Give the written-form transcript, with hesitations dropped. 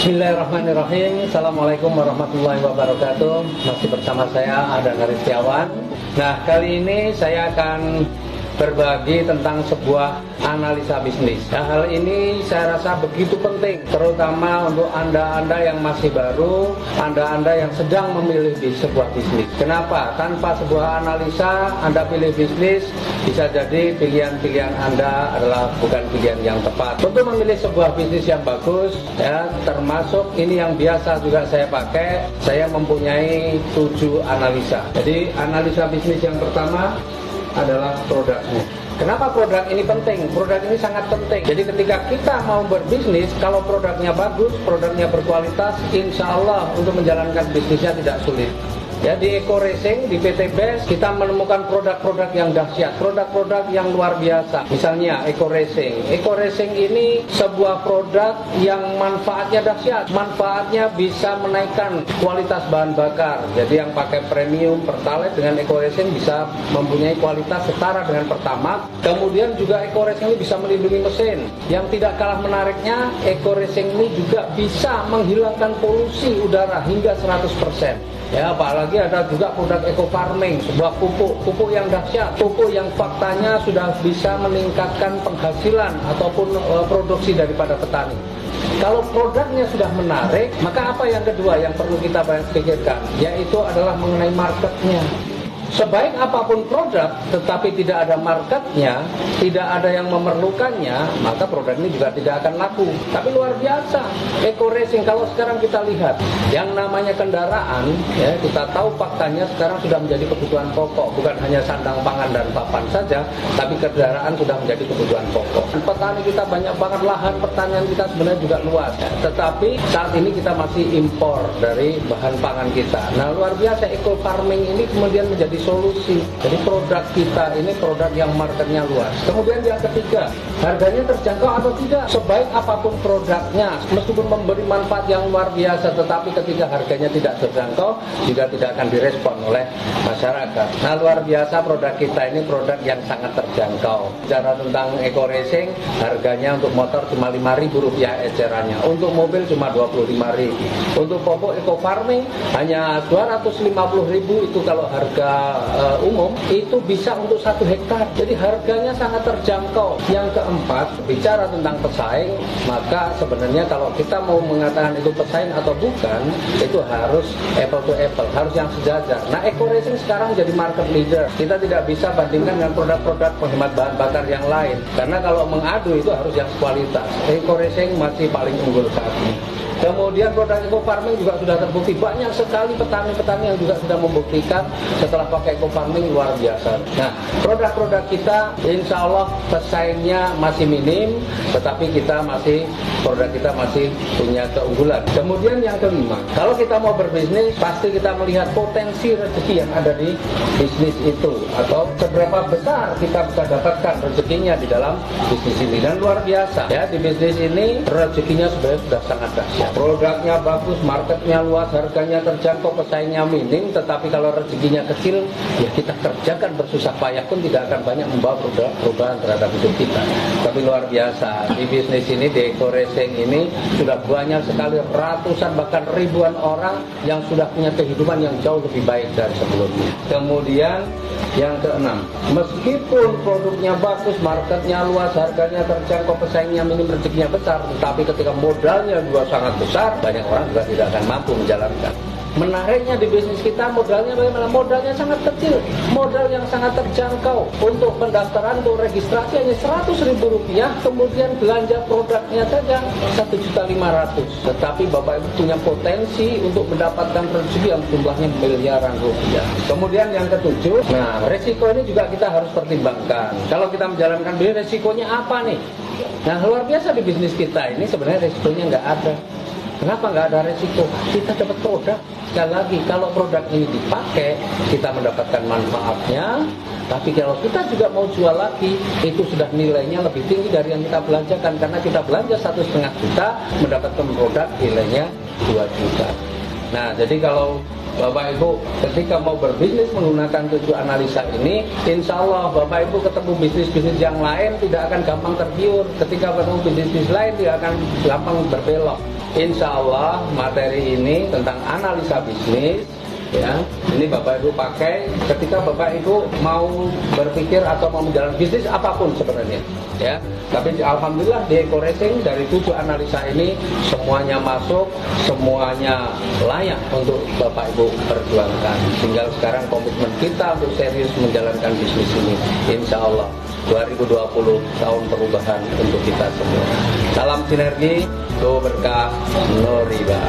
Bismillahirrahmanirrahim. Assalamualaikum warahmatullahi wabarakatuh. Masih bersama saya Adan Haristiawan. Nah, kali ini saya akan berbagi tentang sebuah analisa bisnis. Nah, hal ini saya rasa begitu penting, terutama untuk Anda-Anda yang masih baru, Anda-Anda yang sedang memilih di sebuah bisnis. Kenapa? Tanpa sebuah analisa Anda pilih bisnis, bisa jadi pilihan-pilihan Anda adalah bukan pilihan yang tepat. Untuk memilih sebuah bisnis yang bagus, ya, termasuk ini yang biasa juga saya pakai, saya mempunyai 7 analisa. Jadi analisa bisnis yang pertama adalah produknya. Kenapa produk ini penting? Produk ini sangat penting. Jadi ketika kita mau berbisnis, kalau produknya bagus, produknya berkualitas, insya Allah untuk menjalankan bisnisnya tidak sulit. Ya, di Eco Racing, di PT Best, kita menemukan produk-produk yang dahsyat, produk-produk yang luar biasa. Misalnya Eco Racing. Eco Racing ini sebuah produk yang manfaatnya dahsyat. Manfaatnya bisa menaikkan kualitas bahan bakar. Jadi yang pakai premium Pertalite dengan Eco Racing bisa mempunyai kualitas setara dengan Pertamax. Kemudian juga Eco Racing ini bisa melindungi mesin. Yang tidak kalah menariknya, Eco Racing ini juga bisa menghilangkan polusi udara hingga 100%. Ya, apalagi ada juga produk Eco Farming, sebuah pupuk yang dahsyat, pupuk yang faktanya sudah bisa meningkatkan penghasilan ataupun produksi daripada petani. Kalau produknya sudah menarik, maka apa yang kedua yang perlu kita pikirkan, yaitu adalah mengenai marketnya. Sebaik apapun produk, tetapi tidak ada marketnya, tidak ada yang memerlukannya, maka produk ini juga tidak akan laku. Tapi luar biasa, Eco Racing kalau sekarang kita lihat, yang namanya kendaraan, ya, kita tahu faktanya sekarang sudah menjadi kebutuhan pokok, bukan hanya sandang pangan dan papan saja, tapi kendaraan sudah menjadi kebutuhan pokok. Petani kita banyak banget, lahan pertanian kita sebenarnya juga luas, ya. Tetapi saat ini kita masih impor dari bahan pangan kita. Nah, luar biasa, Eco Farming ini kemudian menjadi solusi. Jadi produk kita ini produk yang marketnya luas. Kemudian yang ketiga, harganya terjangkau atau tidak. Sebaik apapun produknya, meskipun memberi manfaat yang luar biasa, tetapi ketika harganya tidak terjangkau, juga tidak akan direspon oleh masyarakat. Nah, luar biasa produk kita ini produk yang sangat terjangkau. Bicara tentang Eco Racing, harganya untuk motor cuma Rp5.000 ecerannya. Untuk mobil cuma Rp25.000. Untuk pupuk Eco Farming hanya Rp250.000, itu kalau harga umum itu bisa untuk 1 hektar. Jadi harganya sangat terjangkau. Yang keempat, bicara tentang pesaing, maka sebenarnya kalau kita mau mengatakan itu pesaing atau bukan, itu harus apple to apple, harus yang sejajar. Nah, Eco Racing sekarang jadi market leader. Kita tidak bisa bandingkan dengan produk-produk penghemat bahan bakar yang lain, karena kalau mengadu itu harus yang kualitas. Eco Racing masih paling unggul saat ini. Kemudian produk Eco Farming juga sudah terbukti. Banyak sekali petani-petani yang juga sudah membuktikan setelah pakai Eco Farming luar biasa. Nah, produk-produk kita insya Allah pesaingnya masih minim, tetapi produk kita masih punya keunggulan. Kemudian yang kelima, kalau kita mau berbisnis, pasti kita melihat potensi rezeki yang ada di bisnis itu, atau seberapa besar kita bisa dapatkan rezekinya di dalam bisnis ini. Dan luar biasa, ya, di bisnis ini rezekinya sebenarnya sudah sangat dahsyat. Produknya bagus, marketnya luas, harganya terjangkau, pesaingnya minim, tetapi kalau rezekinya kecil, ya kita kerjakan bersusah payah pun tidak akan banyak membawa perubahan terhadap hidup kita. Tapi luar biasa, di bisnis ini, di Eco Racing ini, sudah banyak sekali ratusan bahkan ribuan orang yang sudah punya kehidupan yang jauh lebih baik dari sebelumnya. Kemudian yang keenam, meskipun produknya bagus, marketnya luas, harganya terjangkau, pesaingnya minim, rezekinya besar, tetapi ketika modalnya juga sangat besar, banyak orang juga tidak akan mampu menjalankan. Menariknya di bisnis kita, modalnya bagaimana? Modalnya sangat kecil, modal yang sangat terjangkau. Untuk pendaftaran, untuk registrasi hanya Rp100.000, kemudian belanja produknya saja Rp1.500.000. Tetapi Bapak Ibu punya potensi untuk mendapatkan rezeki yang jumlahnya miliaran rupiah. Kemudian yang ketujuh, nah, resiko ini juga kita harus pertimbangkan. Kalau kita menjalankan bisnis, resikonya apa nih? Nah, luar biasa di bisnis kita ini sebenarnya resikonya nggak ada. Kenapa nggak ada resiko? Kita dapat produk. Sekali lagi, kalau produk ini dipakai, kita mendapatkan manfaatnya. Tapi kalau kita juga mau jual lagi, itu sudah nilainya lebih tinggi dari yang kita belanjakan. Karena kita belanja Rp1,5 juta, mendapatkan produk nilainya Rp2 juta. Nah, jadi kalau Bapak Ibu ketika mau berbisnis menggunakan 7 analisa ini, insya Allah Bapak Ibu ketemu bisnis-bisnis yang lain tidak akan gampang tergiur. Ketika ketemu bisnis lain tidak akan gampang berbelok. insya Allah materi ini tentang analisa bisnis, ya, ini Bapak Ibu pakai ketika Bapak Ibu mau berpikir atau mau menjalankan bisnis apapun sebenarnya, ya. Tapi alhamdulillah di Eko Racing dari 7 analisa ini semuanya masuk, semuanya layak untuk Bapak Ibu perjuangkan. Tinggal sekarang komitmen kita untuk serius menjalankan bisnis ini. Insya Allah 2020 tahun perubahan untuk kita semua. Salam sinergi, doa berkah, no riba.